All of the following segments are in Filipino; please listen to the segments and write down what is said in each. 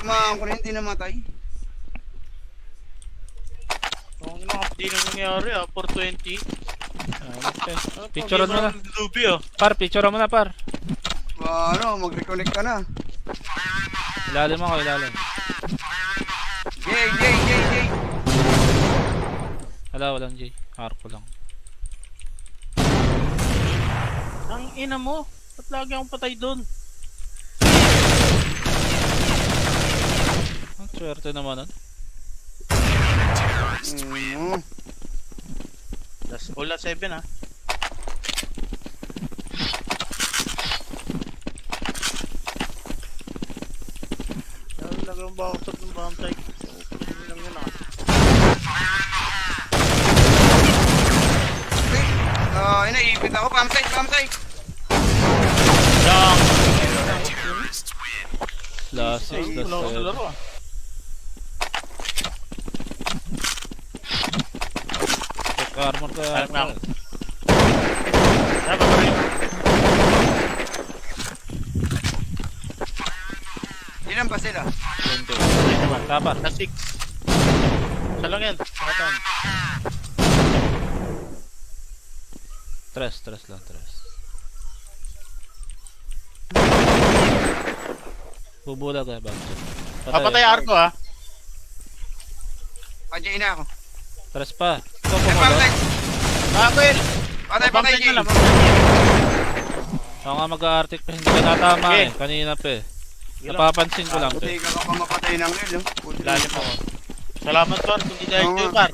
Tinamaan ko na hindi namatay. Ang hindi na nangyari 420. Picturean mo na. Lubi Par, picturean mo na par. Mag-reconnect ka na. Ilalim ako, ilalim. Jay. Walang J. Arco lang. Ang ina mo. Ba't lagi akong patay doon? Ang swerte naman nun. Last all at 7 ha. Lagi ang bakot ng bombsite. Open lang yun Inaipit ako. Pamsite. Yang! Last 6, last Wala ko sa 7. laro Check armor ka. Alam nga ako. Ano ba rin? Ilan ba sila? 20. Tapar. Last 6. Isa lang yan. Pakatan. Tres lang. Bubulag eh, bakit? Papatay Arco ha. Jay na ako. Tres pa. Ito po mo. Pamsite. Will! Patay, Bombsite Jay. na lang. Ako nga mag-a-artic pa. Hindi ka natama Okay. eh. Kanina pa eh. Napapansin ko lang to Buti eh. ka mapatay ng Nel. Lalim ako. Salamat par, kundi dahil Oo kayo nga. par.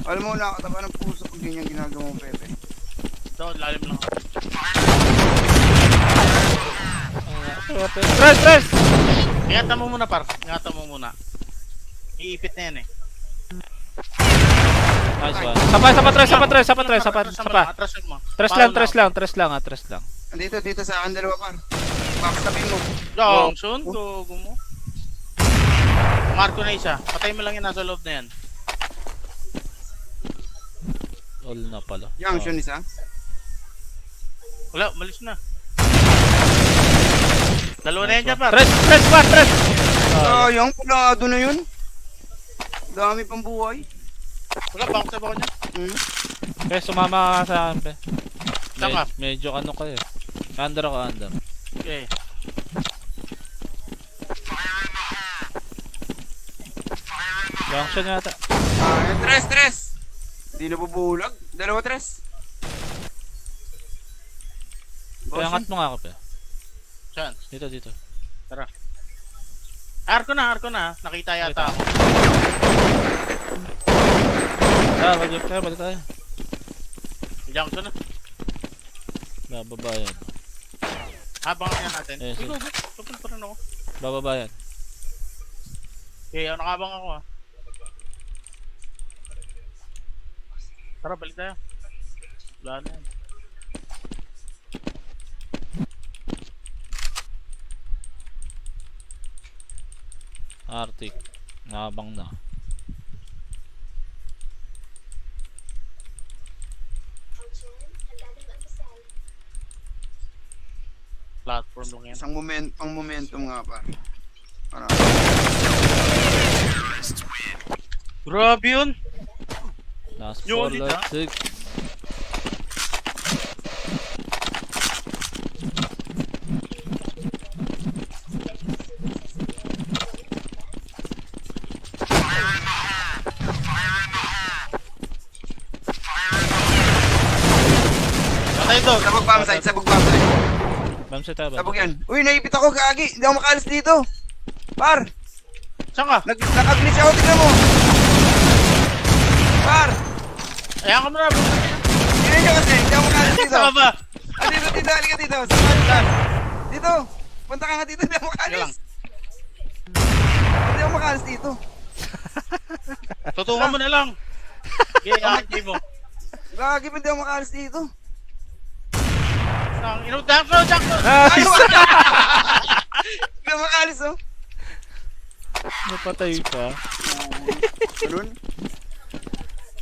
Alam mo, nakakataba ng puso pag ganyan ginagawa mo, Pepe. Ito, lalim lang ako. Tres! Ingatan mo muna par, ingatan mo muna. Iipit na yan eh. Nice one. Sapa. Atras mo. Tres lang. Dito sa akin dalawa par. Backstopin mo. Johnson, gogo mo. Marco na isa. Patay mo lang yan nasa loob na yan. All na pala. Junction isa. Wala, umalis na. Dalawa na yan dyan par. Tres! Yung pulado na yun. Dami pang buhay. Wala, bakit sa bako niya? Kaya sumama ka sa akin pe. Saan ka? Medyo ano kayo. Under ako. Okay. Junction yata. Tres. Hindi na bubulag. Dalawa tres. Kaya angat mo nga ako pe. Saan? Dito. Tara. Arco na. Nakita yata ako. Balik tayo. Junction na. Bababa yan. Habang yan natin. Eh, Go. Tupul pa rin ako. Bababa yan. Okay, nakabang ako ha. Tara, balik tayo. Wala na yan. Arctic. Nakabang na. Platform lang yan. Isang momentum nga par. Para. Grabe yun! Last Yung 4, ulit, last 6. Patay ito! Sabog bombsite. Bamsa tayo ba? Sabog yan. Uy, naipit ako, gagi. Hindi ako makalis dito. Par, Saan ka? nag-glitch ako, tignan mo. Par, Ayan ka muna! hindi ka kasi, hindi ako makalis dito. Saan ka ba? Dito, halika dito. Saan? Dito. Punta ka nga dito, hindi ako Sige lang. makalis. Hindi ako makalis dito. Tutukan mo na lang! Okay, ahagay mo. Gagi, hindi ako makalis dito. Inutang ko! Ay, hindi ako makalis, oh. Napatay pa. Ganun.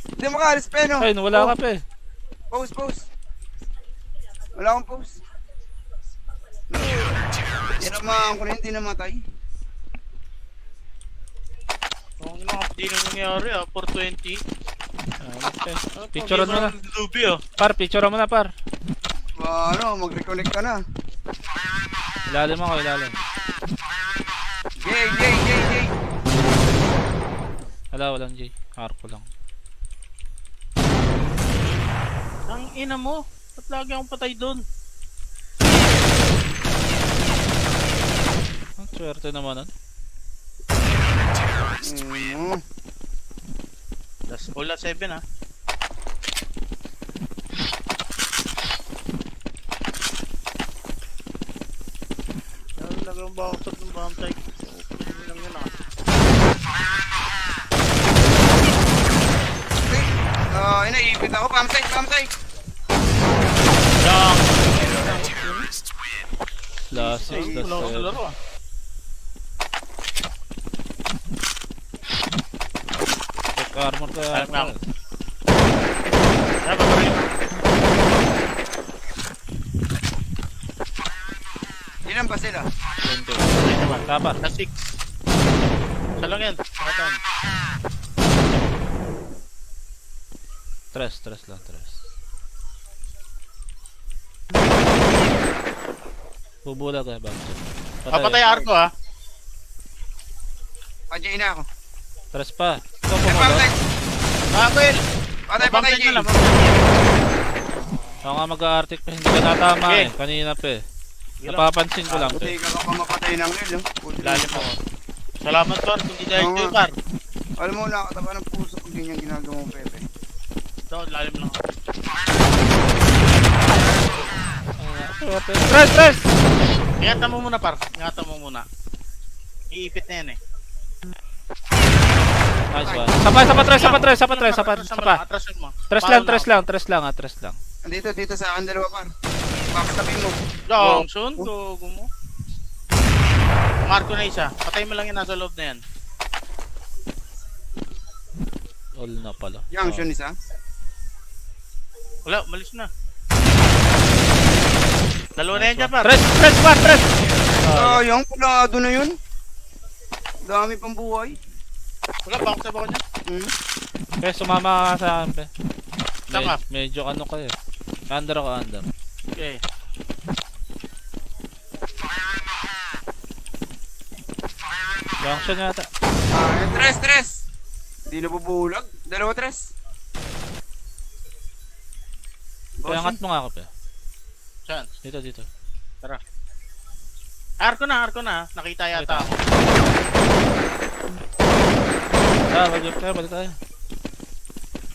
Hindi ako makalis, Peno. Ay, nawala ka pa eh. Pause. Wala akong pause. Tinamaan ko na hindi namatay. Ang mga di nang nangyari 420. Okay. Picturean mo na. Lubi Par, picturean mo na par. Mag-reconnect ka na. Ilalim ako, ilalim. Jay. Wala, walang J. Arco lang. Ang ina mo. Ba't lagi akong patay doon? Ang swerte naman nun. Das all 7 ha. Talagang bakit ng bantay. Hindi lang yun Inaipit ako. Pamsay. Yang! Last 6, last Wala ko sa 7. laro Check armor ka. Alam nga ako. Dapat pa rin. Ilan ba sila? 20. Tapa. Na 6. Isa lang yan. Pakatan. Tres lang. Bubulag ka, Bamso. Papatay arko ha. Andiyan na ako. Tres pa. Ito Ay, po pamsay. Bakit? Patay, Jay. na lang. Ako nga mag-a-artic pa. Hindi ka natama Okay. Kanina pa eh. Sige lang. Napapansin ko lang Buti pe. ka pa mapatay ng rel. Lalim ako. Salamat par. Kung di dahil dito par. Alam mo, nakataba ng puso kung ganyan ginagawa mo, Pepe. Ito, lalim lang ako. Tres! Ingatan mo muna par. Ingatan mo muna. Iipit na yan eh. Nice one. Sapa. Atras mo. Tres lang. Dito sa akin dalawa, par. Backstabin mo. Johnson, tugo mo. Marco na isa. Patay mo lang yan nasa loob na yan. All na pala. Junction isa. Wala, umalis na. Dalawa na yan dyan par. Tres! Yung pulado na yun. Dami pang buhay. Wala, backstab ako niya. Kaya sumama ka sa akin pe. Saka. Medyo ano ka eh. Under ako. Okay. Junction yata. Tres. Hindi na bubulag. Dalawa tres. Kaya angat mo nga ako pe. Saan? Dito. Tara. Arko na. Nakita yata ako. Balik tayo.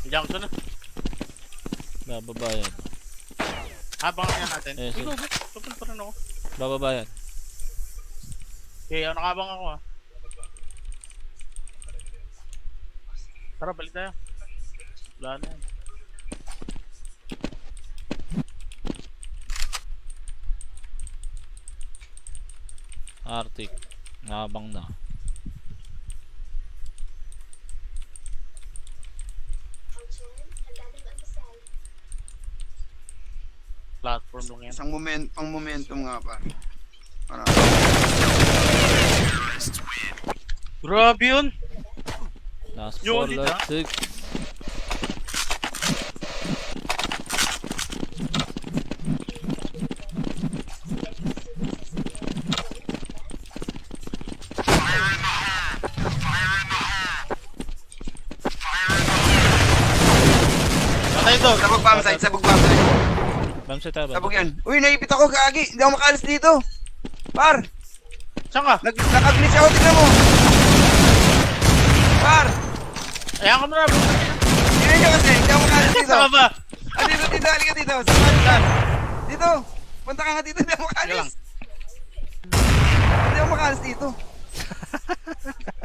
Junction na. Bababa yan. Habang yan natin. Eh, sige. Tupin pa rin ako. Bababa yan. Okay, nakabang ako ha. Tara, balik tayo. Wala na yan. Arctic. Nakabang na. Platform lang yan. Isang pang momentum nga, par. Para. Grabe yun! Last Yun, 4, dito, last 6. Patay to! Sabog pamsay. Bamsa tayo ba? Sabog yan. Uy, naipit ako, gagi. Hindi ako makaalis dito. Par, Saan ka? nag-glitch ako, tignan mo. Par, Ayan ka muna bro! tignan nyo kasi, hindi ako makaalis dito. Saan ka ba? Dito, halika dito. Saan? Dito. Punta ka nga dito, hindi ako Sige lang. makaalis. Hindi ako makaalis dito.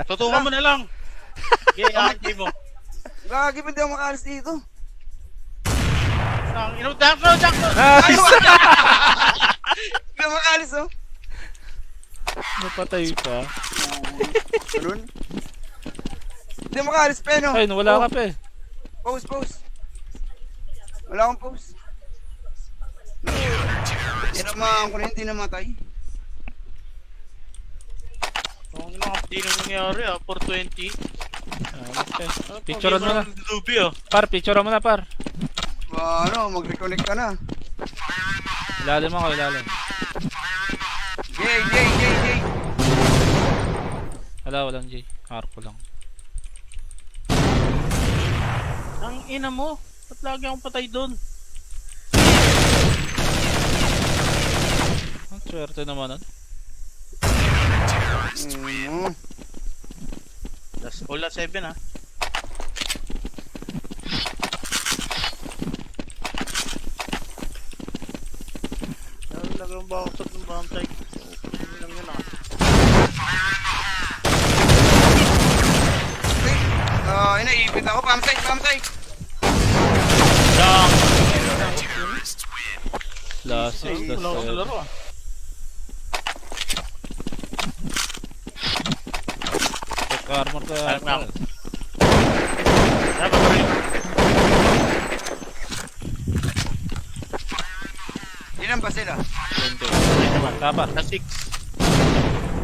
Tutungan mo na lang! Okay, i mo. Gagi, hindi ako makaalis dito. Jackson! Ay, wala! Hindi ako makaalis, oh. Napatay pa. Ganun? Hindi ako makaalis, Peno. Ay, wala ka pa eh. Pause. Wala akong pause. Tinamaan ko na hindi namatay. Ang ina, di nang nangyari 420. Picturean mo na. Lubi oh. Par, picturean mo na par. Mag-reconnect ka na. Ilalim ako, ilalim. Jay. Walang J. Arco lang. Ang ina mo. Ba't lagi akong patay doon? Ang swerte naman nun. All at 7 ha. Lagi ang bakot ng bantay. Lang yun ah. Inaipit ako. Pamsay. Dang! Last Ay, 6, wala ko sa laro ah. Check armor ka. Alam nga ako. Dapat pa rin. Ilan ba sila? 20. Tapar. Na 6.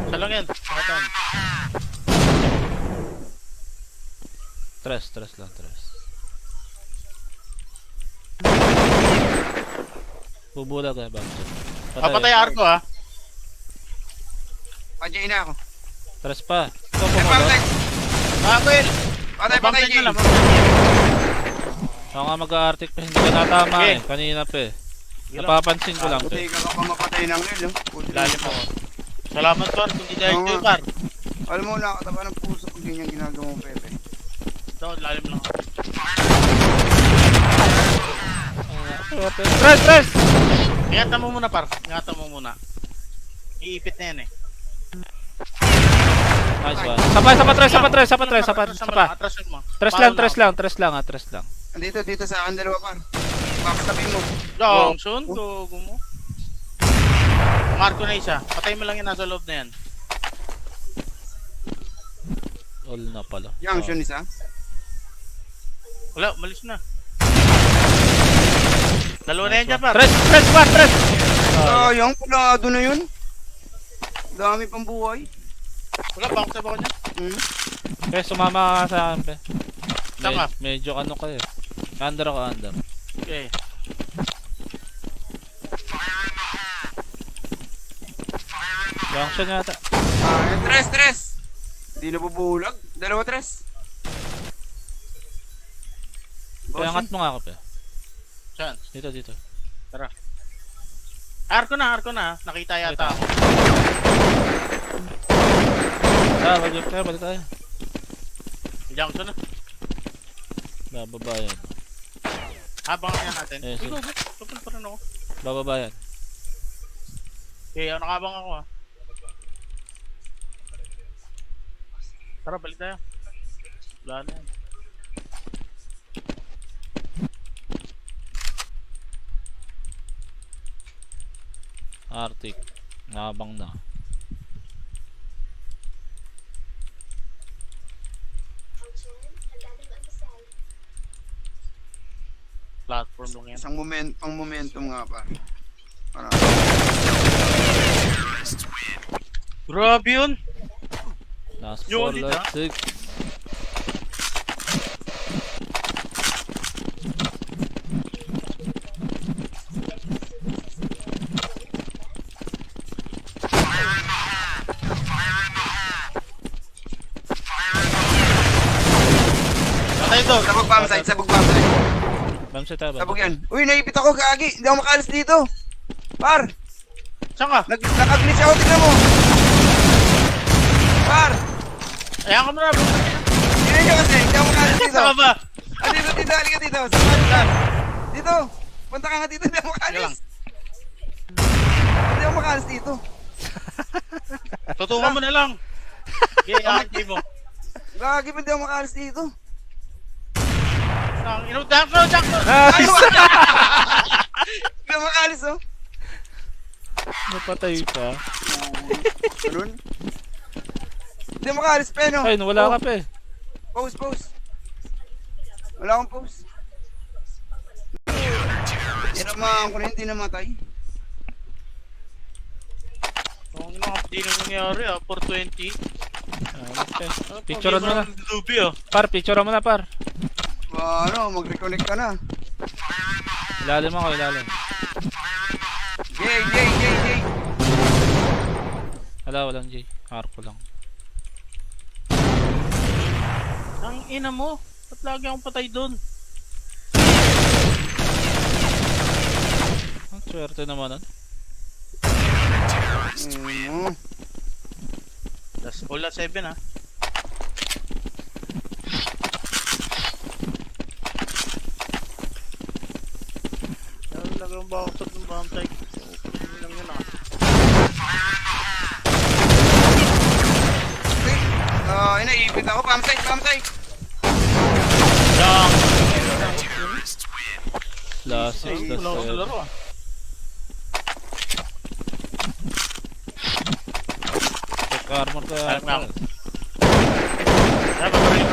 Isa lang yan. Pakatan. Tres lang. Bubulag ka ba? Papatay arko ha. Pajay na ako. Tres pa. Ito Ay, po pamsay. Bakit? Patay, Pabangkay Jay. na lang. Ako nga mag-a-artic pa, hindi ka natama Okay. eh. Kanina pa eh. Sige lang. Napapansin ko lang Buti eh. ka pa mapatay ng nil. Lalim ako. Salamat par, kung di dahil Oo. kayo par. Alam mo, nakataba ng puso kung ganyan ginagawa mo, Pepe. Ito, lalim lang ako. Tres! Ingatan mo muna par, ingatan mo muna. Iipit na yan eh. Nice one. Sapa. Atras mo. Tres lang. Dito sa akin dalawa par. Backstopin mo. Johnson, gogo mo. Marco na isa. Patay mo lang yan nasa loob na yan. All na pala. Junction isa. Wala, umalis na. Dalawa na yan dyan par. Tres! Yung pulado na yun. Dami pang buhay. Wala, bounce up ako dyan. Kaya sumama ka sa akin pe. Tama. Medyo ano ka eh. Under ako. Okay. Junction yata. Tres. Hindi na bubulag. Dalawa tres. Kaya angat mo nga ako pe. Saan? Dito. Arko na. Nakita yata ako. Balik tayo. Junction na. Bababa yan. Habang yan natin. Yes, Uy, go. Kapal pa rin ako. Bababa yan. Okay, nakabang ako ah. Tara, balik tayo. Wala na yan. Arctic. Nakabang na. Platform lang yan. Isang momentum nga pa. Ano? Grabe yun! Last Yun, 4, dito, last 6. Patay to! Sabog pamsay. Bamset tayo ba? Sabog yan. Uy, naipit ako, gagi. Hindi ako makalas dito. Par, Saan ka? nag-glitch ako, tignan mo. Par, Ayan ka muna bro! tignan nyo kasi, hindi ako makalas dito. Saan ka ba? Dito, halika dito. Saan? Dito. Punta ka nga dito, hindi ako Sige lang. makalas. Hindi ako makalas dito. Tutukan mo na lang! Okay, ahit mo. Gagi, hindi ako makalas dito. Jump ko! Ay, wala! Hindi ako makalas, oh. Napatay pa. Ganun. Hindi ako makalas, Peno. Ay, wala ka pa eh. Pause. Wala akong pause. Tinamaan ko na hindi namatay. Ang ina, di na nangyari ah, 420. Picturean mo na. Dubi oh. Par, picturean mo na par. Mag-reconnect ka na. Ilalim ako, ilalim. Jay. Wala, walang J. Arco lang. Ang ina mo. Ba't lagi akong patay doon? Ang swerte naman nun. That's all at 7 ha. Talagang bakit ng bomb site. Open lang yun ah. Inaipit ako. Pump site. Yang! Last is the Wala ko sa laro ah. Check armor ka. Alam na ako. Alam ba rin?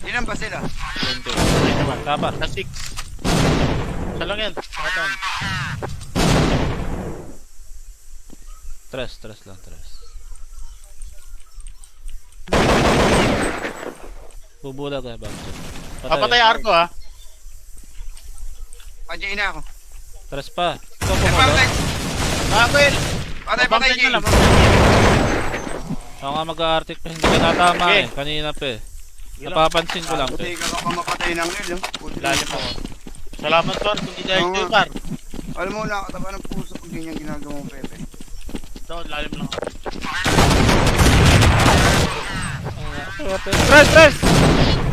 Ilan ba sila? Ay naman. Tapar. Na 6. Isa lang yan. Pakatan. Tres lang. Bubulag eh, Bang. Papatay Arco ha. Jay na ako. Tres pa. Ikaw Pump pumulo. site. Will! Patay, Bomb Jay. site na lang. Ako nga mag-a-artic pa, hindi ka natama Okay. eh. Kanina pa eh. Sige lang. Napapansin ko lang pa Buti eh. ka baka mapatay ng nil. Lalim ako. Salamat par, hindi dahil Oo kayo nga. par. Alam mo, nakakataba ng puso pag ganyan ginagawa mo, Pepe. Ito, lalim lang ako. Tres!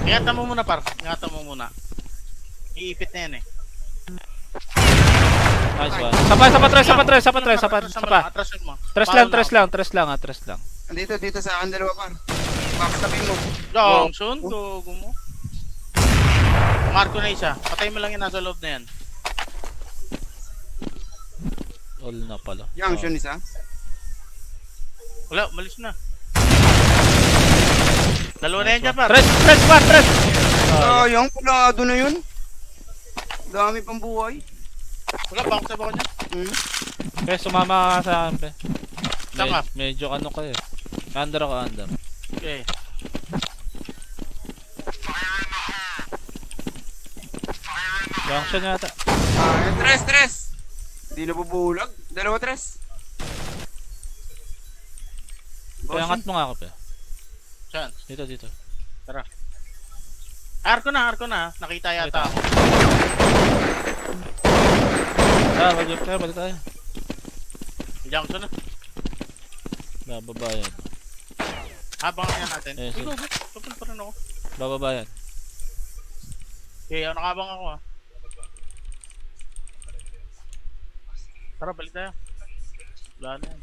Ingatan mo muna par, ingatan mo muna. Iipit na yan eh. Nice one. Sapa. Atras mo. Tres lang. Dito sa akin dalawa par. Backstopin mo. Johnson, dugo mo. Marco na isa. Patay mo lang yan, nasa loob na yan. All na pala. Junction isa. Wala, umalis na. Dalawa na yan dyan par. Tres! Yung pulado na yun. Dami pang buhay. Wala, backstab ako dyan. Kaya sumama ka sa akin, pe. Saan ka? Medyo ano ka eh. Under ako. Okay. Junction yata. Tres. Hindi na bubulag. Dalawa tres. Kaya angat mo nga ako, pe. Saan? Dito. Tara. Arco na. Nakita yata ako. Balik tayo. Junction na. Bababa yan. Habang yan natin. Eh, sige. Tupin pa rin ako. Bababa yan. Okay, nakabang ako ah. Tara, balik tayo. Wala na yan.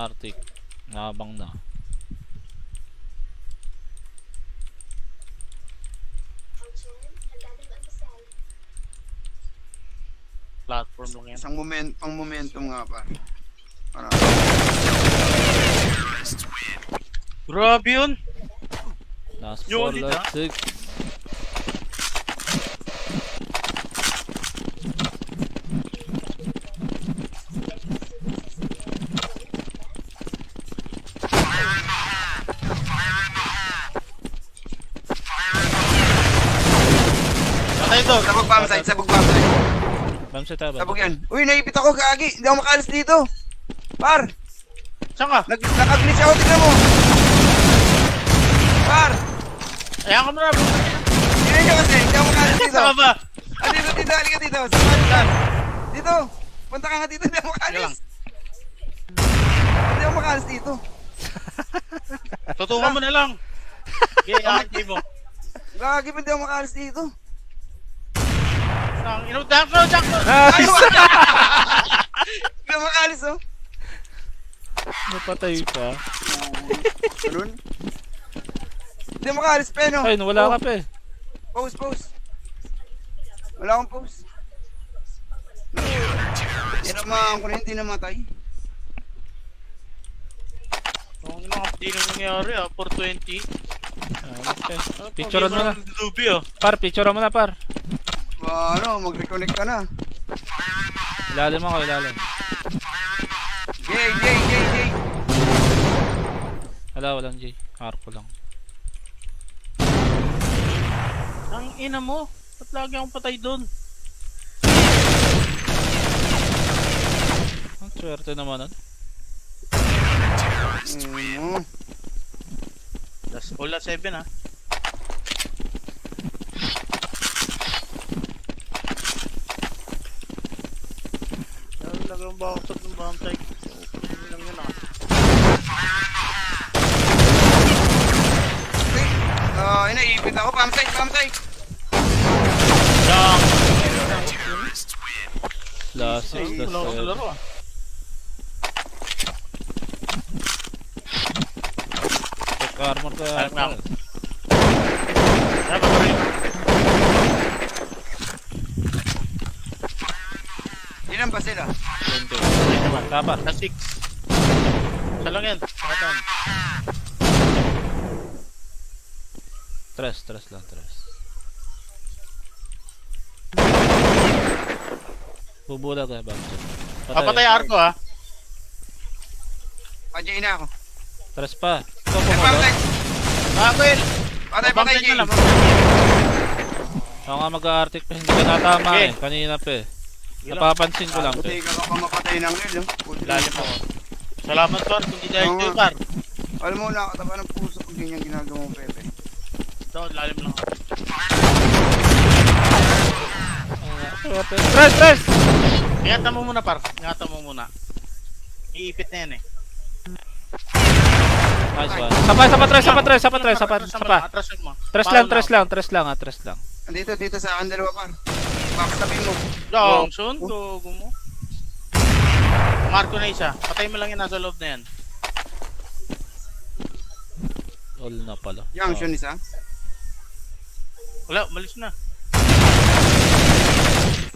Arctic. Nabang na. Platform lang yan. Isang momentum nga par. Ano? Grabe yun! Last Yung 4, ulit, last 6. Patay to! Sabog bomb site. Bamsa tayo ba? Sabog yan. Uy, naipit ako, gagi. Hindi ako makalis dito. Par, Saan ka? nag-glitch ako, tignan mo. Par, Ayan ka muna! hindi ka kasi, hindi ako makalis dito. Saan ka ba? Dito, halika dito. Saan? Dito. Punta ka nga dito, hindi ako Sige lang. makalis. Hindi ako makalis dito. Tutukan mo na lang! Okay, hindi mo. Gagi, hindi ako makalis dito. Inutang ko! Ay, hindi ako makalis, oh. Napatay pa. Ganun. Hindi ako makalis, Peno. Ay, nawala ka pa eh. Pause. Wala akong pause. Tinamaan ko na hindi namatay. Kung hindi nang nangyari ah, 420. Okay. Picturean mo na. Lubi oh. Par, picturean mo na par. Ano, mag-reconnect ka na. Ilalim ako, ilalim. Jay. Wala, walang J. Arco lang. Ang ina mo. Ba't lagi akong patay doon? Ang swerte naman nun. All at 7 ha. Talagang bakit ng bantay. Hindi lang yun ah. Inaipit ako. Pamsay. Yang! Last Ay, 6, wala ako sa laro ah. check armor ka. Alam nga ako. Ay, babarin. Ilan ba sila? Tapa. Na 6. Isa lang yan. Pakatan. Tres lang. Bubulag ka ba? Papatay arko ha. Andiyan na ako. Tres pa. Ito Ay, pumulog. pamsay. Bakit? Patay, Bantay Jay. na lang. Ako nga mag-arctic pa, hindi ka natama Okay. eh. Kanina pa eh. Yun lang. Napapansin ko lang Buti eh. ka pa mapatay ng rel. Lalim ako. Salamat par, kundi dahil Oo dito nga. par. Alam mo, nakataba ng puso pag ganyan ginagawa mo, Pepe. Ito, lalim lang ako. Tres! Ingatan mo muna par, ingatan mo muna. Iipit na yan eh. Nice one. Sapa. Atras mo. Tres lang. Dito sa akin dalawa par. Backstabin mo. Johnson, tugo mo. Marco na isa. Patay mo lang yan nasa loob na yan. All na pala. Junction isa. Wala, umalis na.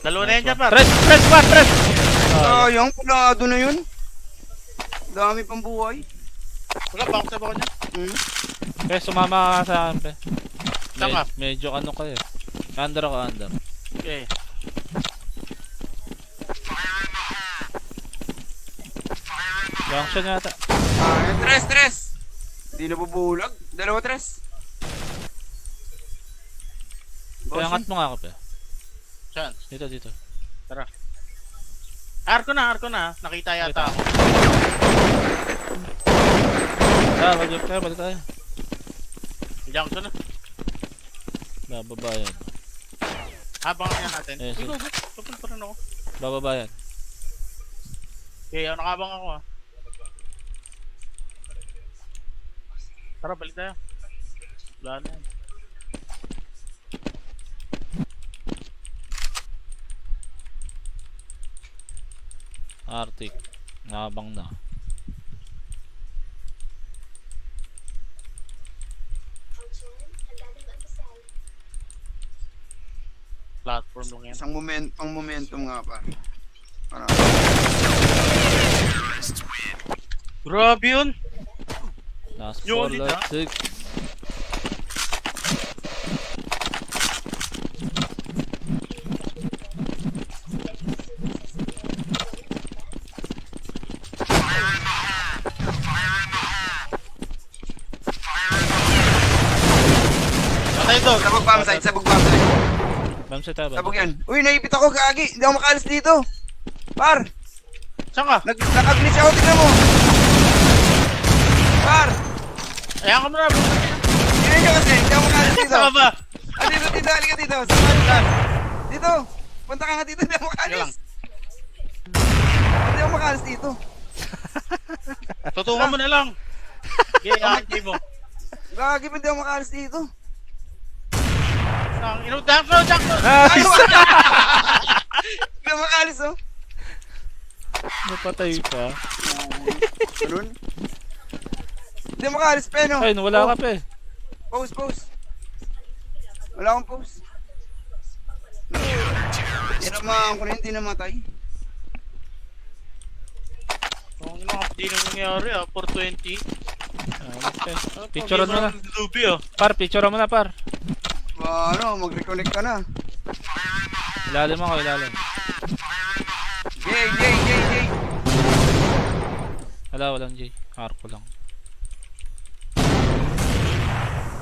Dalawa na yan dyan par. Tres! Yung kulado na yun. Dami pang buhay. Wala, bakit sa bako niya? Kaya sumama ka sa akin pe. Tama. Medyo ano ka eh. Under ako. Okay. Junction yata. Tres. Hindi na bubulag. Dalawa tres. Kaya angat mo nga ako pe. Saan? Dito. Tara. Arko na. Nakita yata ako. Balik tayo. Junction na. Bababa yan. Habang yan natin. Eh, sige. Kapal pa rin ako. Bababa yan. Okay, nakabang ako ah. Tara, balik tayo. Wala na yan. Arctic. Nakabang na. Platform lang yan. Isang pang momentum nga par. Para. Grabe yun! Last Yun, 4, dito, last 6. Patay to! Sabog pamsay. Bamsa tayo ba? Sabog yan. Uy, naipit ako kagi. Hindi ako makaalis dito. Par, Saan ka? nag-glitch ako. Tignan mo. Par, Ayan ka muna! tignan nyo kasi. Hindi ako makaalis dito. Saan ka ba? Dito. Halika dito. Saan? Dito. Punta ka nga dito. Hindi ako Sige lang. makaalis. Hindi ako makaalis dito. Tutungan mo na lang! Okay, i mo. Gagi pa hindi ako makaalis dito. Jackson! Ay, wala! Hindi ako makaalis oh. Napatay pa. Ganun? Hindi ako makaalis pa no. Ay, wala ka pa eh. Pause. Wala akong pause. Tinamaan ko na hindi namatay. Ang ina, hindi na nangyari ah, 420. Picturean mo na. Lubi oh. Par, picturean mo na par. Mag-reconnect ka na. Ilalim ako, ilalim. Jay. Wala, walang J. Arco lang.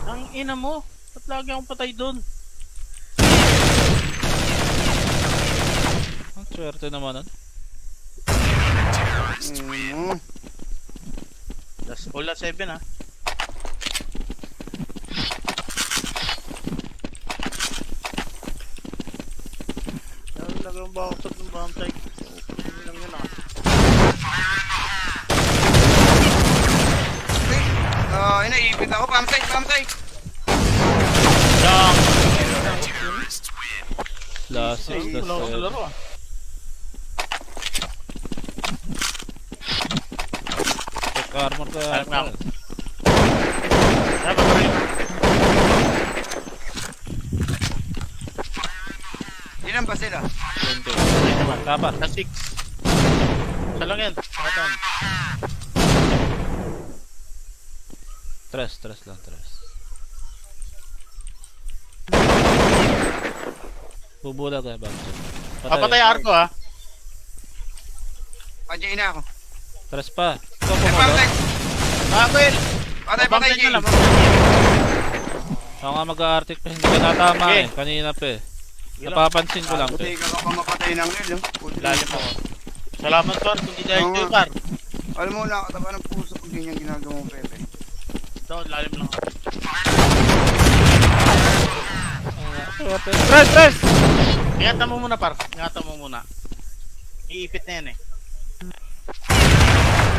Ang ina mo. Ba't lagi akong patay doon? Ang swerte naman nun. Last all at 7 ha. Lagi ang bakot ng bomb site. Hindi lang yun ah. Inaipit ako. Pamsite. Yang! Last Ay, 6, wala ko sa laro ah. check armor ka. Alam nga ako. Dapat pa rin. Ilan ba sila? 20. Dapat. Last 6. Isa lang yan. Sakatan. Tres lang. Bubulag ka ba? Papatay arko ha. Pajay na ako. Tres pa. Ito Ay, po pamsite. Bakit? Patay, Bomb site Jay. na lang. Ako nga mag-a-artic pa, hindi ka natama Okay. eh. Kanina pa eh. Sige lang. Napapansin ko lang Buti eh. ka pa mapatay ng nil. Lalim ako. Salamat par, kung di dahil Oo. kayo par. Alam mo, nakataba ng puso kung ganyan ginagawa mo, Pepe. Ito, lalim lang ako. Tres! Ingatan mo muna par, ingatan mo muna. Iipit na yan eh.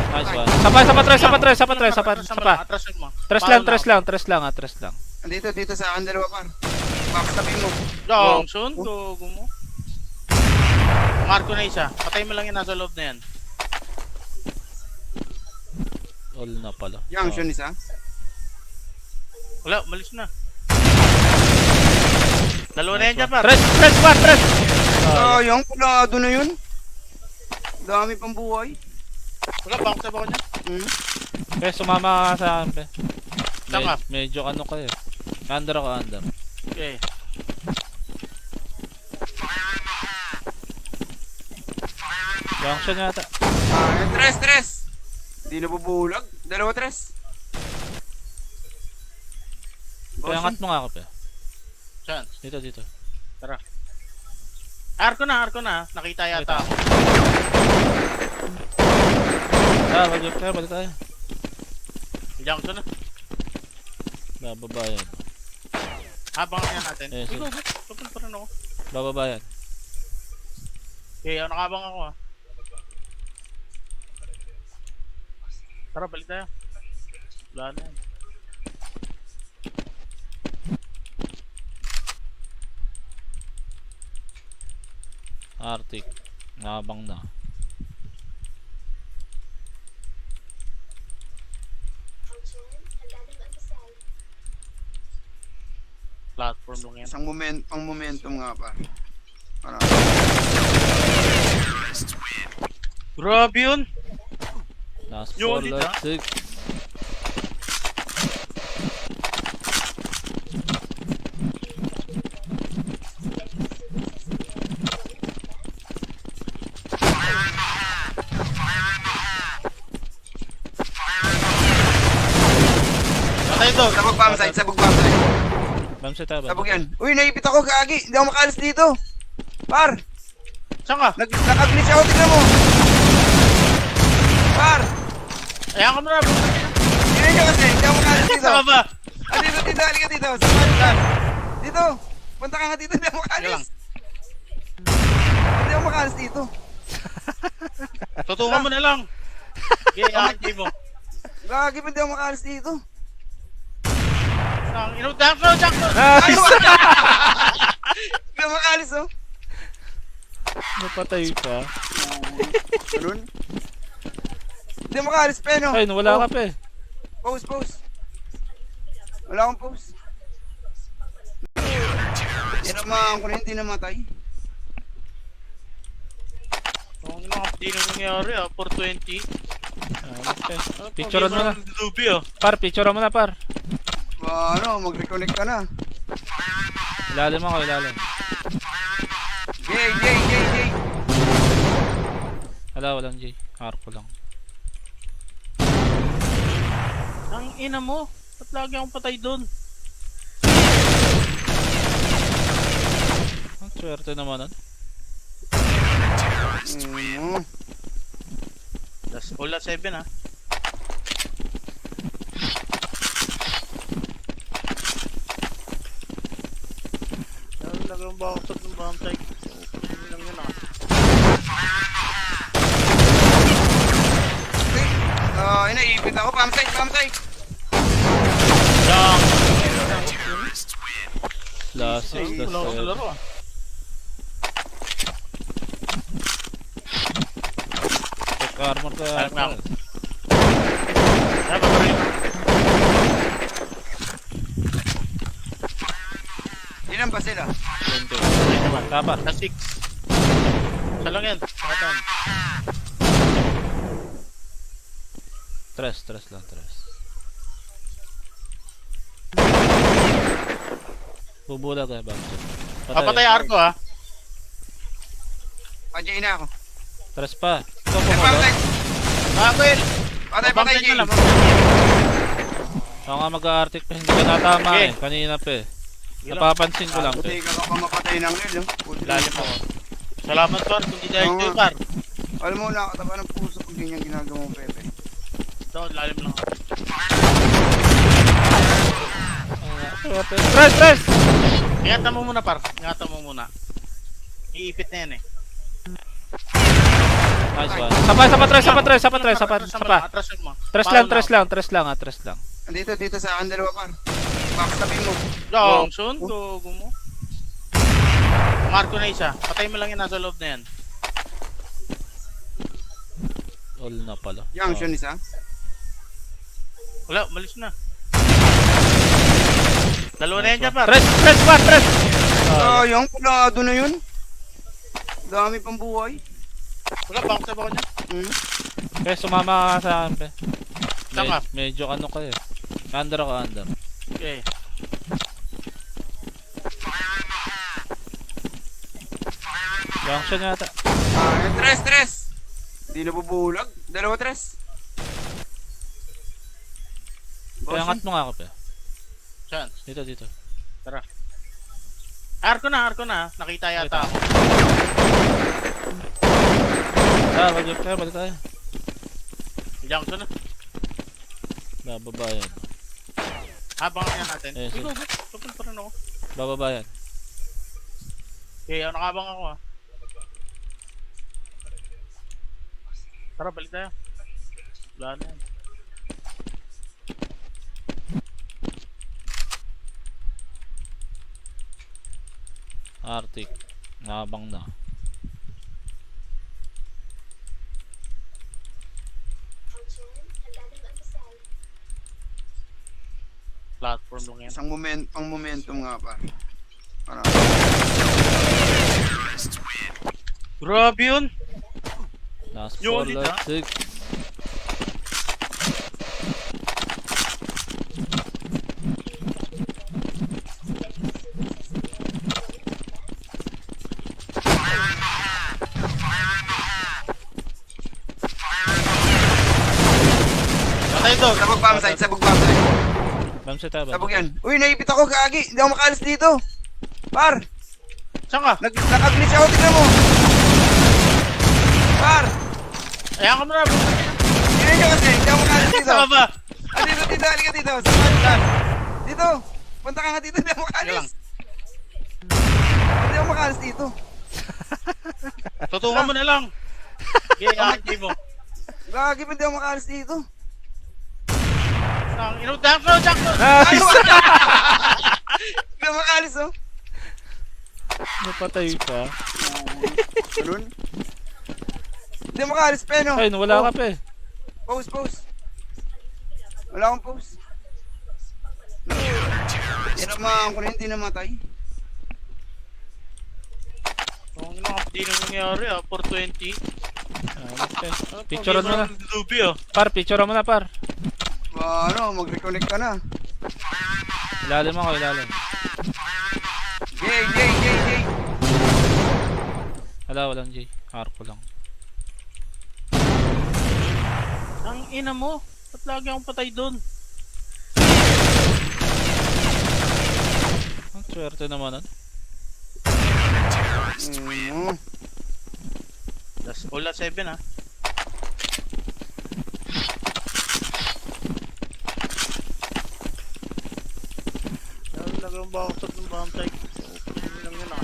Nice one. Sapa tres. Atrasan mo. Tres lang. Dito sa akin dalawa, par. Backstopin mo. Johnson, gogo mo. Marco na isa. Patay mo lang yan nasa loob na yan. All na pala. Junction isa. Wala, umalis na. Dalawa na yan dyan par. Tres! Yung pulado na yun. Dami pang buhay. Wala, bakit sa bako niya? Kaya sumama ka sa akin pe. Tama. Medyo ano ka eh. Under ako. Okay. Junction yata. Tres. Hindi na bubulag. Dalawa tres. Kaya angat mo nga ako pe. Saan? Dito. Tara. Arko na. Nakita yata ako. Balik tayo. Junction na. Bababa yan. Habang yan natin. Yes, Uy, go. Kapal pa rin ako. Bababa yan. Okay, nakabang ako ah. Tara, balik tayo. Wala na yan. Arctic. Nakabang na. Platform lang yan. Isang momentum nga, par. Para. Grabe yun! Last Yun, 4, dito, last 6. Patay to! Sabog pamsite. Bamset tayo ba? Sabog yan. Uy, naipit ako, gagi. Hindi ako makalis dito. Par, Saan ka? nag-glitch ako, tignan mo. Par, Ayan ka muna! tignan nyo kasi, hindi ako makalis dito. Saan ka ba? Dito, halika dito. Saan? Dito. Punta ka nga dito, hindi ako Ano lang? makalis. Hindi ako makalis dito. Tutungan mo na lang! Okay, ahagay mo. Gagi, hindi ako makalis dito. Jump ko! Ay, wala! Hindi ako makalis, oh. Napatay ka. Ganun. Hindi ako makalis, Peno. Ay, wala ka pe. Pause. Wala akong pause. Tinamaan ko na hindi namatay. Kung hindi nang nangyari ah, 420. Picturean mo na. Lubi oh. Par, picturean mo na par. Mag-reconnect ka na. Ilalim ako, ilalim. Jay. Wala, walang J. Arco lang. Ang ina mo. Ba't lagi akong patay doon? Ang swerte naman nun. Das all at 7 ha. Talagang bakit ng bomb site. Hindi lang yun ah. Inaipit ako. Pump site. Yang! Last 6, Wala ko sa laro ah. Check armor ka. Alam nga ako. Ano ba rin? Ilan ba sila? Tapar. Na 6. Isa lang yan. Pakatan. Tres lang. Bubulag eh, Bam. Papatay arko ha. Jay na ako. Tres pa. Ikaw Pump pumunod. site. Will! Patay, Jay. Lang. Ako nga mag-a-artic pa, hindi ka natama Okay. eh. Kanina pa eh. Napapansin ko lang to. Buti ka mapatay ng Nel. Lalim ako. Salamat par, hindi dahil Oo kayo nga. par. Alam mo, nakataba ng puso pag ganyan ginagawa mo, Pepe. Ito, lalim lang ako. Tres! Ingatan mo muna par, ingatan mo muna. Iipit na yan eh. Nice one. Sapa. Atras mo. Tres lang. Dito sa akin dalawa par. Backstopin mo. Long, sundo mo. Marko na isa. Patay mo lang yan nasa loob na yan. All na pala. Junction isa. Wala, umalis na. Dalawa na yan dyan par. Tres! Yung pulado na yun. Dami pang buhay. Wala, bakit ba ko dyan? Kaya sumama ka sa akin, pe. Saan ka? Medyo ano kayo. Under ako, under. Okay. Junction yata. Tres. Hindi na bubulag. Dalawa tres. Kaya angat mo nga ako, pe. Saan? Dito. Tara. Arko na. Nakita yata ako. Balik tayo. Junction na. Bababa yan. Habang yan natin. Eh, sige. Tupin pa rin ako. Bababa yan. Okay, nakabang ako ha. Tara, balik tayo. Wala na yan. Arctic. Nabang na. Platform lang yan. Isang momentum nga par. Para. Grabe yun! Last Yung 4, ulit, last 6. Patay to! Sabog bomb site. Bamsa tayo ba? Sabog yan. Uy, naipit ako, gagi. Hindi ako makalis dito. Par, Saan ka? nag-glitch ako, tignan mo. Par, Ayan ka muna! hindi ka kasi, hindi ako makalis dito. Saan ka ba? Dito, halika dito. Saan? Dito. Punta ka nga dito, hindi ako Yan lang. makalis. Hindi ako makalis dito. Tutukan mo na lang! Okay, hindi mo. Gagi, hindi ako makalis dito. Inutang ko! Ay, hindi ako makalis, oh. Napatay pa. Ganun. Hindi ako makalis, Peno. Ay, wala ka pa eh. Pause. Wala akong pause. Tinamaan ko na hindi namatay. Kung hindi nang nangyari 420. Okay. Picturean mo na. Lubi oh. Par, picturean mo na par. Mag-reconnect ka na. Ilalim ako, ilalim. Jay. Wala, walang J. Arco lang. Ang ina mo. Ba't lagi akong patay doon? Ang swerte naman nun. Wala 7 ha. Lagyan ba ako ng bombsite? Hindi lang yun ah.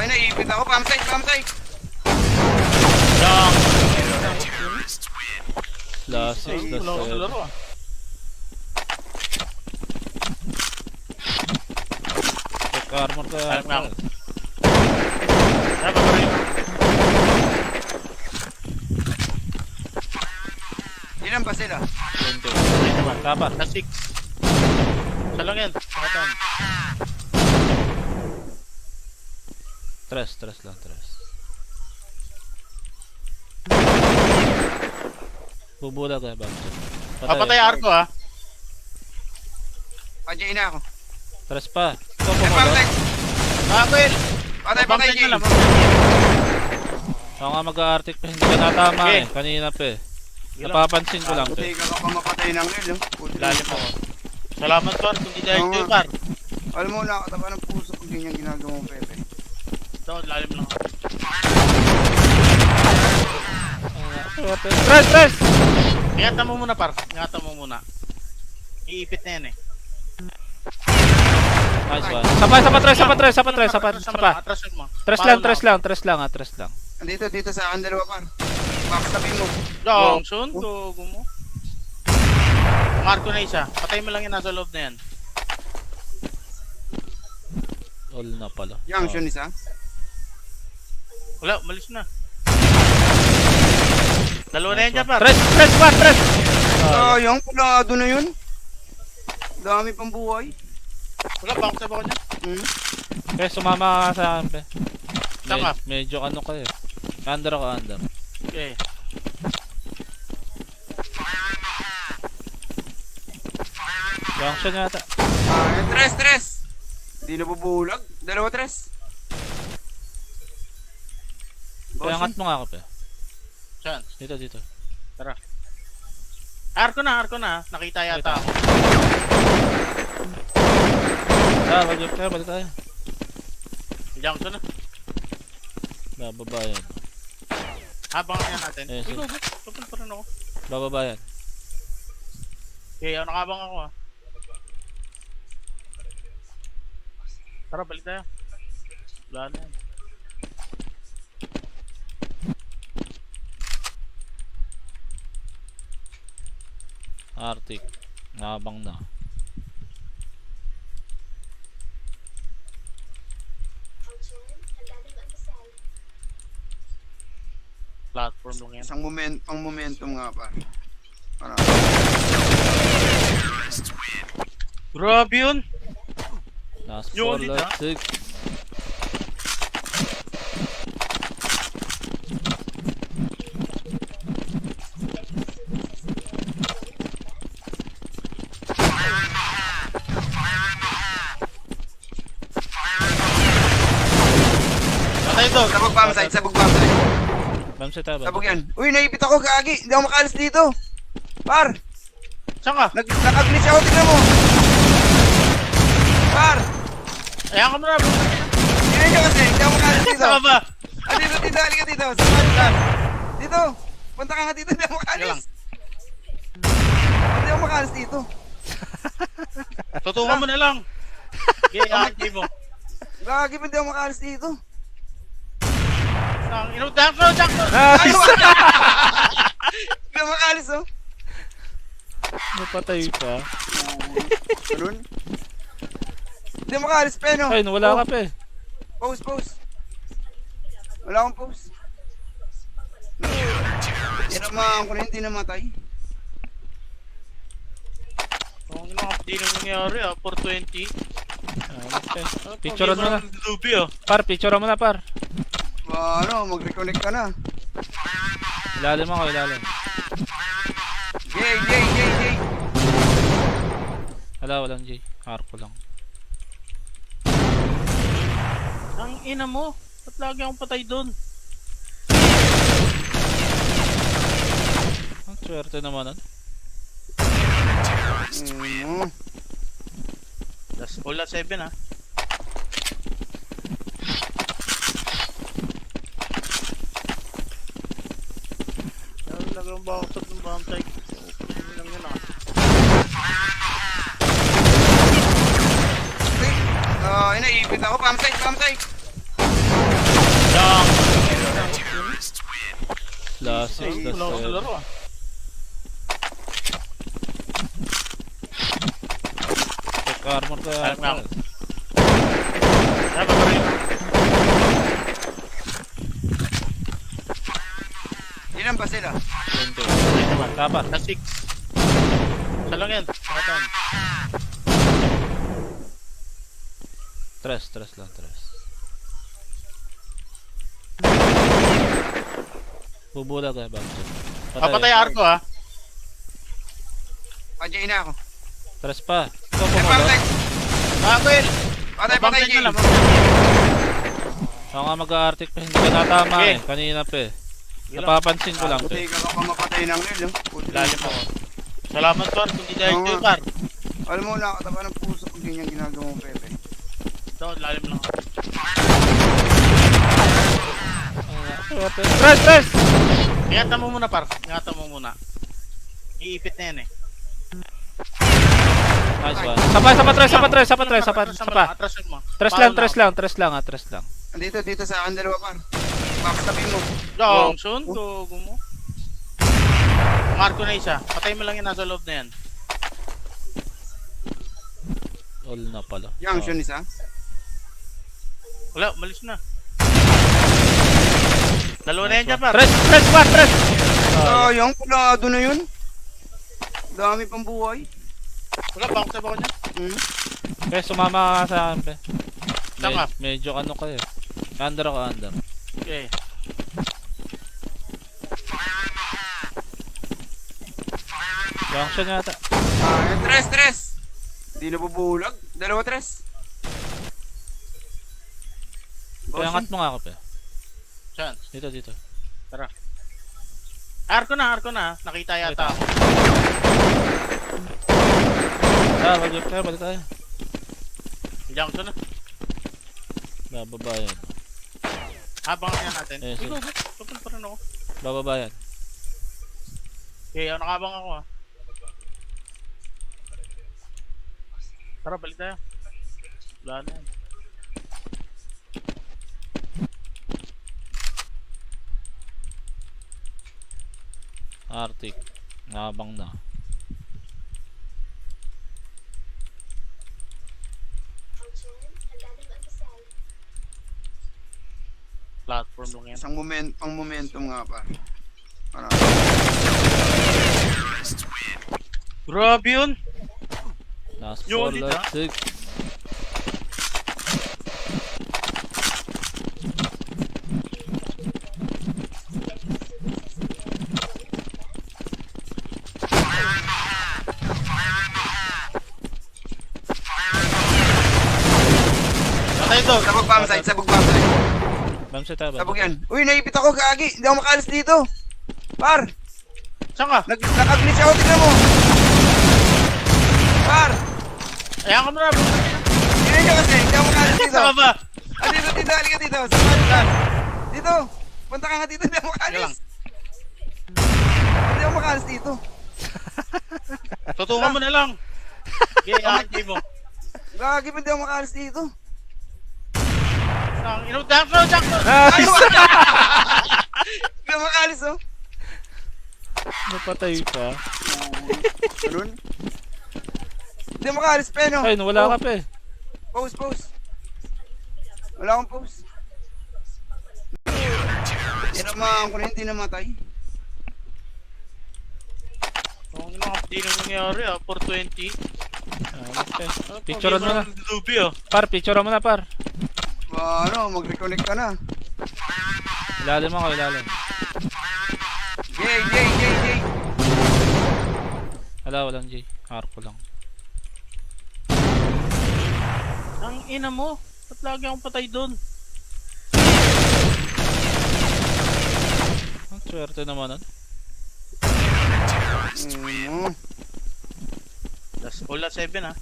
Inaipit ako. Pamsite. Lang! Last 6, Wala ako sa last laro ah. check armor ka. Alam nga ako. Dapat pa rin. Ilan ba sila? 20. Tapa. Na 6. Isa lang yan. Pakatan. Tres lang. Bubulag ka, Bamson. Papatay arko ha. Andiyan na ako. Tres pa. Ito Ay, pumunod. pamsite. Bakit? Patay, Bombsite Jay. na lang. Ako nga mag-a-artic pa, hindi ka natama Okay. eh. Kanina pa eh. Sige lang. Napapansin ko lang Buti eh. ka pa mapatay ng nil. Lalim ako. Salamat par, kundi dahil Oo dito nga. par. Alam mo, nakataba ng puso pag ganyan ginagawa mo, Pepe. Ito, lalim lang ako. Tres! Ingatan mo muna par, ingatan mo muna. Iipit na yan eh. Nice one. Sapa. Atras mo. Tres lang. Dito sa akin dalawa, par. Backstabin mo. Johnson, tugo mo. Marco na isa. Patay mo lang yan nasa loob na yan. All na pala. Junction isa. Wala, umalis na. Dalawa na yan dyan par. Tres! Yung pulado na yun. Dami pang buhay. Wala, bakit sa bako niya? Kaya sumama ka sa akin, pe. Tama. Medyo ano ka eh. Under ako, under. Okay. Junction yata. Tres. Hindi na bubulag. Dalawa tres. Kaya angat mo nga ako, pe. Saan? Dito. Tara. Arko na. Nakita yata ako. Balik tayo. Junction na. Bababa yan. Habang yan natin. Eh, sige. Tupin pa rin ako. Bababa yan. Okay, nakabang ako ah. Tara, balik tayo. Wala na yan. Arctic. Nakabang na. Platform lang yan. Isang pang momentum nga, par. Para. Grabe yun! Last Yun, 4, dito, last 6. Patay ito! Sabog pamsite. Bamsi tayo ba? Sabog yan. Uy, naipit ako, gagi. Hindi ako makaalis dito. Par, Saan ka? nag-glitch ako, tignan mo. Par, Ayan ka muna bro! tignan nyo kasi, hindi ako makaalis dito. Saan ka ba? Dito, halika dito. Saan? Dito. Punta ka nga dito, hindi ako Sige lang. makaalis. Hindi ako makaalis dito. Tutungan mo na lang! Okay, okay mo. Gagi, hindi ako makaalis dito. Jackson! Ay, wala! Hindi ako makaalis, oh. Napatay pa. Ganun? Hindi ako makaalis, Peno. Ay, wala ka pa eh. Pause. Wala akong pause. Tinamaan ko na hindi namatay. Ang ina, di na nangyari ah, 420. Picturean mo na. Lubi oh. Par, picturean mo na par. Mag-reconnect ka na. Ilalim ako, ilalim. Jay. Walang J. Arco lang. Ang ina mo. Ba't lagi akong patay doon? Ang swerte naman nun. Last all at 7 ha. Lagi ang bakot ng bomb site. Lang yun ah. Inaipit ako. Pamsite. Yang! Last Ay, 6, wala akong last laro ah. Check armor ka. Alam nga ako. Dapat pa rin. Ilan ba sila? 20. Dapat. Last 6. Isa lang yan. Sakatan. Tres lang. Bubulag eh, bago. Papatay arko ha. Pandiyan na ako. Tres pa. Ito Ay, pumulog. pamsite. Bakit? Patay, Bomb site Jay. na lang. Ako nga mag-a-artic pa, hindi ka natama Okay. eh. Kanina pa eh. Sige lang. Napapansin ko lang Buti eh. ka pa mapatay ng rel. Lalim ako. Salamat par, kung di dahil Oo. kayo par. Alam mo, nakataba ng puso kung ganyan ginagawa mo, Pepe. Ito, lalim lang ako. Tres! Ingatan mo muna par, ingatan mo muna. Iipit na yan eh. Nice one. Sapa. Atrasan mo. Tres lang. Dito sa akin dalawa, par. Backstabbing mo. Johnson, dugo mo. Marco na isa. Patay mo lang yan nasa loob na yan. All na pala. Junction isa. Wala, umalis na. Dalawa na yan dyan par. Tres! Yung pulado na yun. Dami pang buhay. Wala, bakit sa bako niya? Kaya sumama ka sa akin, pe. Tama. Medyo ano kayo. Under. Okay. Junction yata. Tres. Hindi na bubulag. Dalawa, tres. Kaya angat mo nga ako, pe. Saan? Dito. Arko na. Nakita yata ako. Balik tayo. Junction na. Bababa yan. Habang yan natin. Yes, Ikaw, kapal pa rin ako. Bababa yan. Okay, nakabang ako ah. Tara, balik tayo. Wala na yan. Arctic. Nakabang na. Platform lang yan. Isang momentum nga, par. Ano? Grabe yun! Last Yun, 4, dito, last 6. Patay to! Sabog pamsite. Bamset tayo, Sabog yan. Uy, naipit ako, gagi. Hindi ako makalis dito. Par, Saan ka? nag-glitch ako, tignan mo. Par, Ayan ka muna! tignan nyo kasi, hindi ako makalis dito. Saan ka ba? Dito, halika dito. Saan? Dito. Punta ka nga dito, hindi ako Sige lang. makalis. Hindi ako makalis dito. Tutungan mo na lang! Okay, ahit mo. Gagi, hindi ako makalis dito. Jackson! Ay, wala! Hindi ako makalis, oh. Napatay pa. Ganun. Hindi ako makalis, Peno. Ay, wala ka pa eh. Pause. Wala akong pause. Tinamaan ko na hindi namatay. Kung hindi nang nangyari ah, 420. Picturean mo na. Lubi oh. Par, picturean mo na par. Mag-reconnect ka na. Ilalim ako, ilalim. Jay. Wala, walang J. Arco lang. Ang ina mo. Ba't lagi akong patay doon? Ang swerte naman nun. Das all at 7 ha.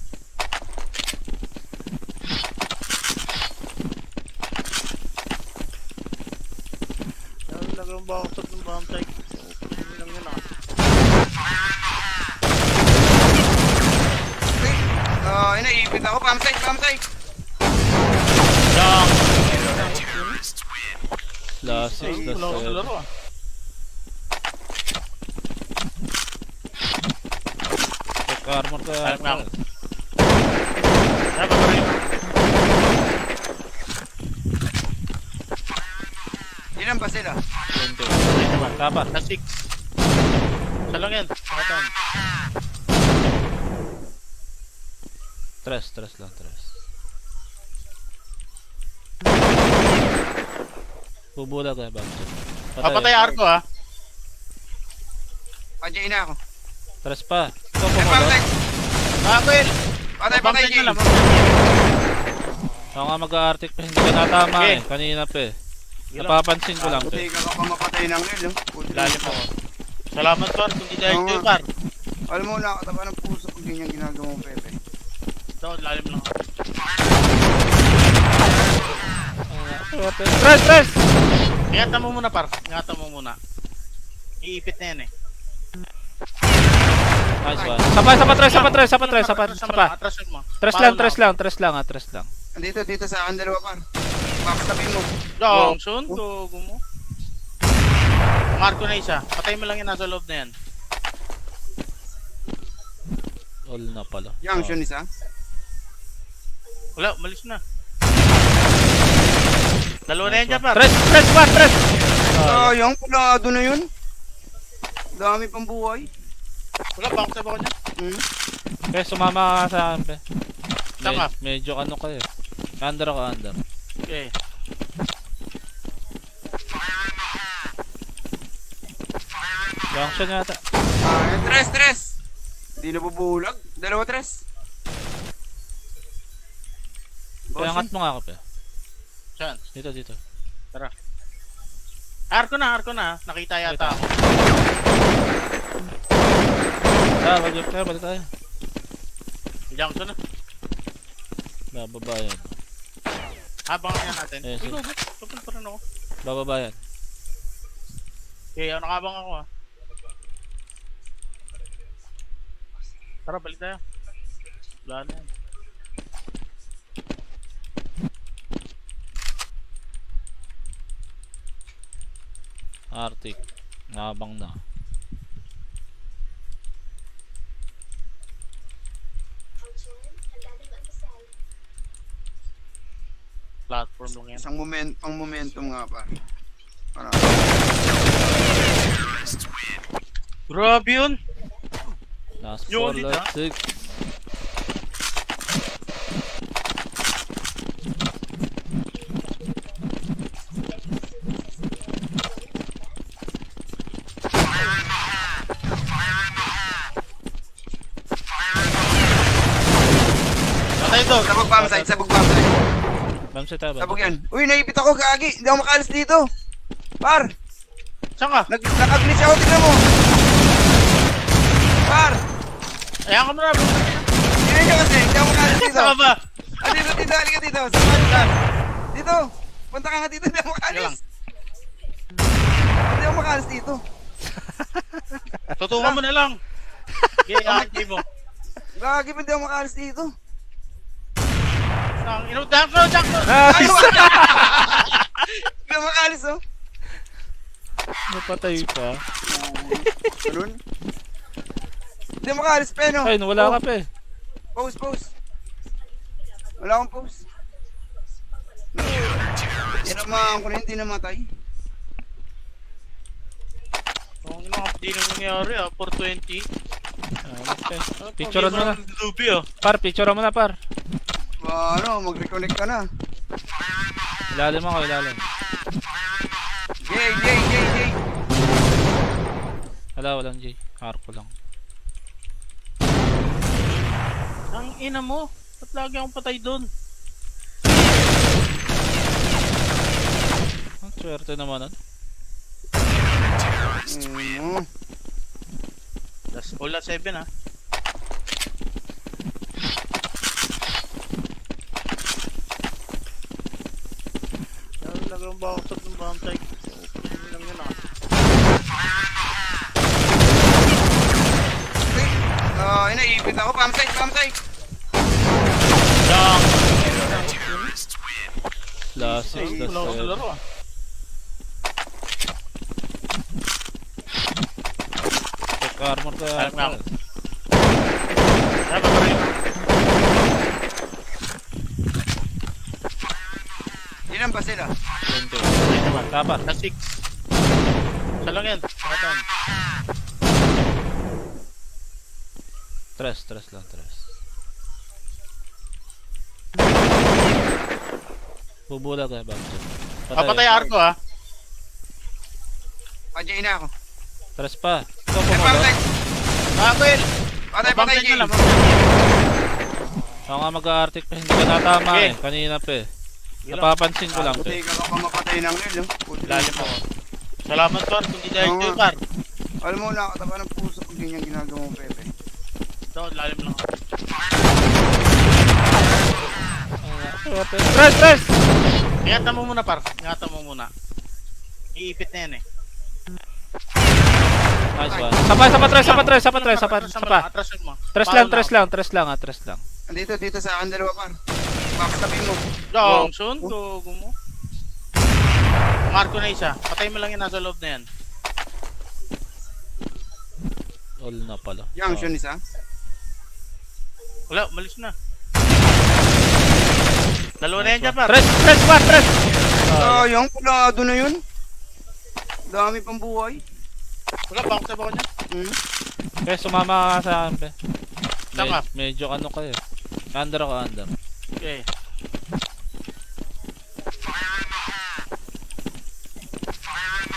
Talagang bakit ng bomb site. Hindi lang yun ah. Inaipit ako. Pump site. Yang! Last 6, Wala ko sa last laro 7. ah. Check armor ka. Alam nga ako. Ano ba rin? Ilan ba sila? Tapar. Last 6. Isa lang yan. Pakatan. Tres lang. Bubulag eh, Bam. Papatay arko ha. Jay na ako. Tres pa. Ito Pump pumulo. site. Will! Patay, Bomb Jay. site na lang. Ako nga mag-a-artic pa, hindi ka natama Okay. eh. Kanina pa eh. Sige lang. Napapansin ko lang pa Buti eh. ka ka mapatay ng nil. Lalim ako. Salamat par, hindi dahil Oo kayo nga. par. Alam mo, nakakataba ng puso pag ganyan ginagawa mo, Pepe. Ito, lalim lang ako. Tres! Ingatan mo muna par, ingatan mo muna. Iipit na yan eh. Nice one. Sapa. Atras mo. Tres lang. Dito sa akin dalawa par. Backstopin mo. Dong, sundo mo. Marko na isa. Patay mo lang yan nasa loob na yan. All na pala. Junction isa. Wala, umalis na. Dalawa na yan dyan par. Tres! Yung pulado na yun. Dami pang buhay. Wala, bakit ba ko dyan? Kaya sumama ka sa akin pe. Saan ka? Medyo ano kayo. Under ako, under. Okay. Junction yata. Tres. Hindi na bubulag. Dalawa tres. Kaya angat mo nga ako pe. Saan? Dito. Tara. Arko na. Nakita yata ako. Balik tayo. Junction na. Bababa yan. Habang yan natin. Yes, Uy, go. Tupin pa rin ako. Bababa yan. Okay, nakabang ako ah. Tara, balik tayo. Wala na yan. Arctic. Nabang na. Platform lang yan. Isang momentum nga par. Para. Grabe yun! Last Yun, 4, dito, last 6. Patay ito! Sabog bomb site. Bamsa tayo ba? Sabog yan. Uy, naipit ako, gagi. Hindi ako makalis dito. Par, Saan ka? nag-glitch ako, tignan mo. Par, Ayan ka muna! hindi ka kasi, hindi ako makalis dito. Saan ka ba? Dito, halika dito. Samahan ka. Dito. Punta ka nga dito, hindi ako Sige lang. makalis. Hindi ako makalis dito. Tutukan mo na lang! Okay, game mo. Gagi, hindi ako makalis dito. Inutang ko! Ay, hindi ako makalis, oh. Napatay pa. Ganun. Hindi ako makalis, Peno. Ay, nawala ka pa eh. Pose. Wala akong pose. Tinamaan ko na hindi namatay. Kung hindi nang nangyari ah, 420. Okay. Picturean mo na. Lubi oh. Par, picturean mo na par. Ano, mag-reconnect ka na. Ilalim ako, ilalim. Jay. Wala, walang J. Arco lang. Ang ina mo. Ba't lagi akong patay doon? Ang swerte naman nun. Wala 7 ha. Lagyan ba ako ng bombsite? Hindi lang yun ah. Inaipit ako. Pamsite. Lang! Last 6, Wala ako sa last laro ah. check armor ka. Alam nga ako. Ay, babarin. Ilan ba sila? 20. Tapa. Na 6. Isa lang yan. Pakatan. Tres lang. Bubulag ka, Bamso. Papatay arko ah. Andiyan na ako. Tres pa. Ito Ay, pumulog. pamsite. Bakit? Patay, Bombsite Jay. na lang. Ako nga mag-arctic pa, hindi ka natama Okay. eh. Kanina pa eh. Yun lang. Napapansin ko lang Buti pe. ka pa mapatay ng nil. Lalim ako. Salamat par, kundi dahil Oo dito nga. par. Alam mo, nakataba ng puso pag ganyan ginagawa mo, Pepe. Ito, lalim lang ako. Tres! Ingatan mo muna par, ingatan mo muna. Iipit na yan eh. Nice one. Sapa, tres. Atras mo. Tres lang. Dito sa akin dalawa, par. Backstabin mo. Johnson, tugo mo. Marco na isa. Patay mo lang yung nasa loob na yan. All na pala. Junction isa. Wala, umalis na. Dalawa na yan dyan par. Tres! Yung pulado na yun. Dami pang buhay. Wala, backstab ako niya. Okay, sumama ka sa akin pe. Tama. Medyo ano kayo. Under ako, under. Okay.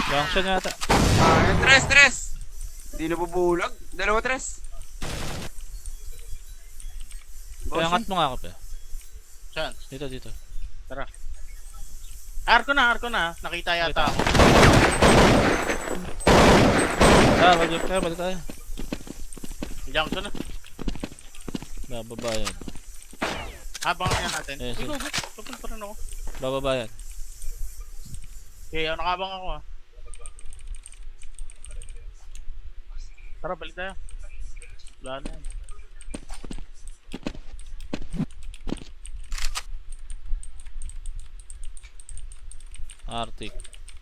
Junction yata. Tres. Hindi na bubulag. Dalawa tres. Kaya angat mo nga ako pe. Saan? Dito. Tara. Arko na. Nakita yata ako. Balik tayo. Junction na. Bababa yan. Habang yan natin. Yes, Uy, yes. Kapal pa rin ako. Bababa yan. Okay, nakabang ako ah. Tara, balik tayo. Wala na yan. Arctic.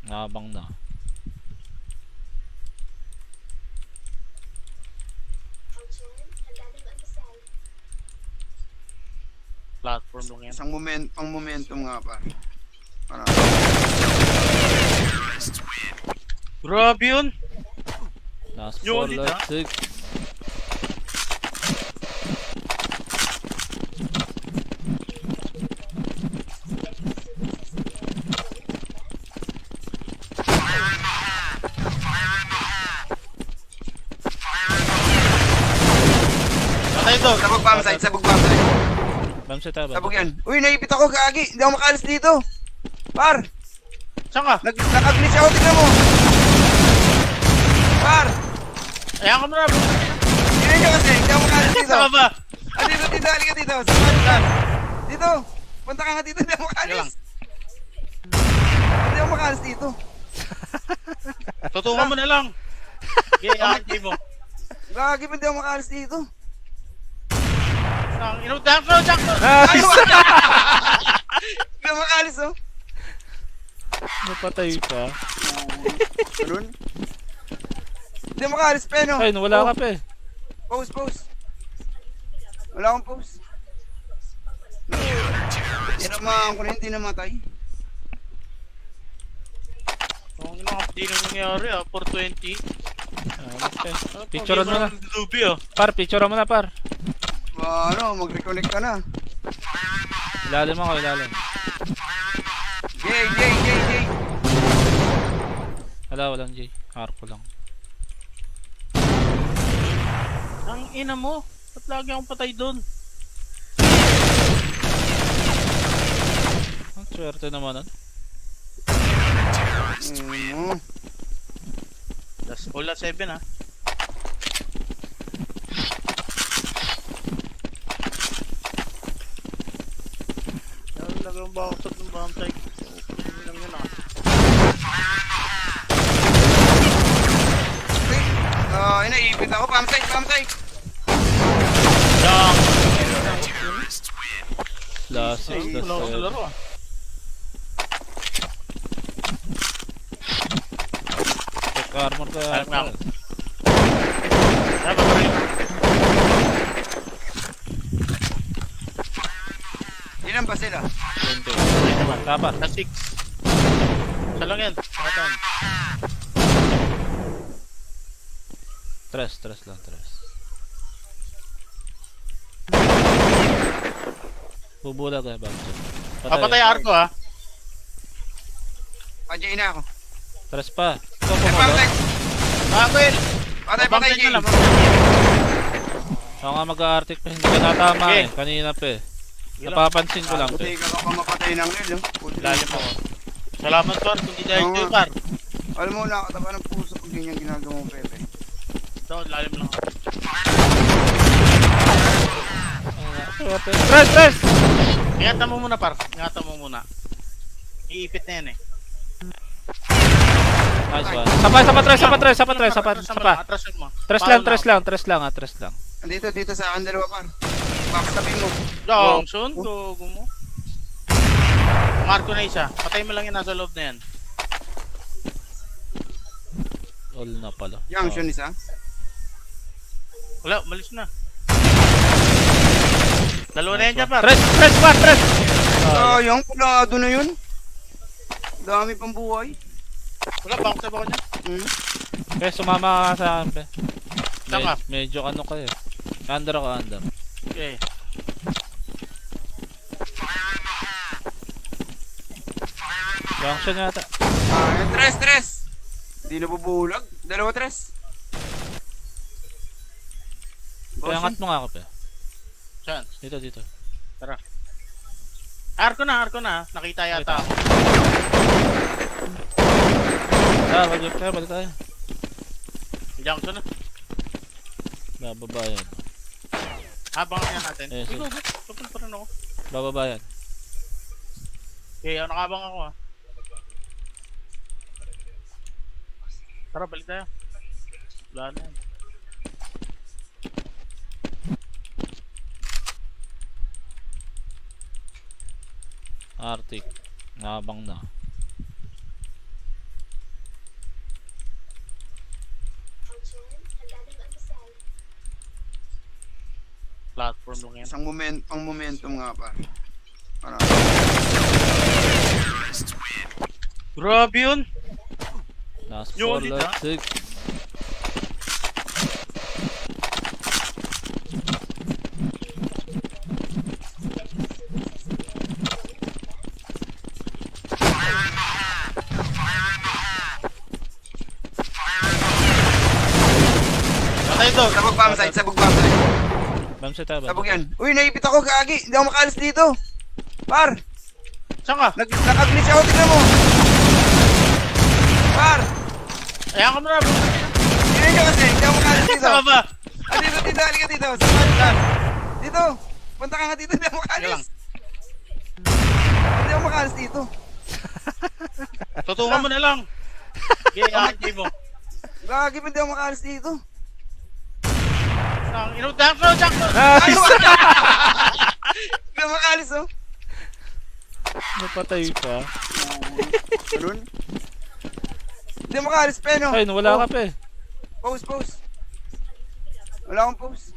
Nabang na. Platform lang yan. Isang momentum nga, par. Para. Grabe yun! Last Yun, 4, dito, last 6. Patay to! Sabog pamsite. Bamsi tayo ba? Sabog yan. Uy, naipit ako, gagi. Hindi ako makaalis dito. Par, Saan ka? nakaglitch ako, tignan mo. Par, Ayan ka muna! tignan nyo kasi, hindi ako makaalis dito. Saan ka ba? Dito, halika dito. Saan? Dito. Punta ka nga dito, hindi ako Sige lang. makaalis. Hindi ako makaalis dito. Tutungan mo na lang! Okay, RJ mo. Gagi, hindi ako makaalis dito. Jackson! Ay, wala! Hindi ako makaalis, oh. Napatay pa. Ganun? Hindi ako makaalis, Peno. Ay, wala ka pa eh. Pause. Wala akong pause. Tinamaan ko na hindi namatay. Ang ina, di na nangyari ah, 420. Picturean mo na. Lubi oh. Par, picturean mo na par. Ano, mag-reconnect ka na. Ilalim ako, ilalim. Jay. Walang J. Arco lang. Ang ina mo. Ba't lagi akong patay doon? Ang swerte naman nun. Last all at 7 ha. Lagi ang bakot ng bomb site. Lang yun ah. Inaipit ako. Pamsite. Yang! Last Ay, 6, wala ako sa last laro ah. check armor ka. Alam nga ako. Dapat pa rin. Ilan ba sila? 20. Dapat. Last 6. Isa lang yan. Pakatan. Tres lang. Bubulag eh, bago. Papatay arko ha. Jay na ako. Tres pa. Ito Ay, pumulo. pamsite. Bakit? Patay, Bomb Jay. site na lang. Ako nga mag-a-artic pa, hindi ka natama Okay. eh. Kanina pa eh. Sige lang. Napapansin ko lang Buti eh. ka pa mapatay ng rel. Lalim ako. Salamat par, kung di dahil Oo. kayo par. Alam mo, nakataba ng puso pag ganyan ginagawa mo, Pepe. Ito, lalim lang ako. Tres! Ingatan mo muna par, ingatan mo muna. Iipit na yan eh. Nice one. Sapa. Atrasan mo. Tres lang. Dito sa akin dalawa, par. Backstabin mo. Johnson, gogo mo. Marco na isa. Patay mo lang yan nasa loob na yan. All na pala. Junction isa. Wala, umalis na. Dalawa na yan dyan par. Tres! Yung pulado na yun. Dami pang buhay. Wala, bakit sa bako niya? Kaya sumama ka sa akin, pe. Tama. Medyo ano ka eh. Under. Okay. Junction yata. Yung tres. Hindi na bubulag. Dalawa tres. Kaya angat mo nga ako, pe. Saan? Dito. Arko na. Nakita yata ako. Balik tayo. Junction na. Bababa yan. Habang yan natin. Yes, Ikaw, kapal pa rin ako. Bababa yan. Okay, nakabang ako ah. Tara, balik tayo. Wala na yan. Arctic. Nakabang na. Platform lang yan. Isang momentum nga, par. Ano? Grabe yun! Last Yung 4, ulit, last 6. Patay to! Sabog pamsite. Bamset tayo, Sabog yan. Uy, naipit ako, gagi. Hindi ako makalis dito. Par, Saan ka? nag-glitch ako, tignan mo. Par, Ayan ka muna! tignan nyo kasi, hindi ako makalis dito. Saan ka ba? Dito, halika dito. Saan? Dito. Punta ka nga dito, hindi ako Sige lang. makalis. Hindi ako makalis dito. Tutungan mo na lang! Okay, ahagay mo. Gagi, hindi ako makalis dito. Jackson! Ay, wala! Hindi ako makalis, oh. Napatay pa. Ganun. Hindi ako makalis, Peno. Ay, nawala ka pa eh. Pause. Wala akong pause.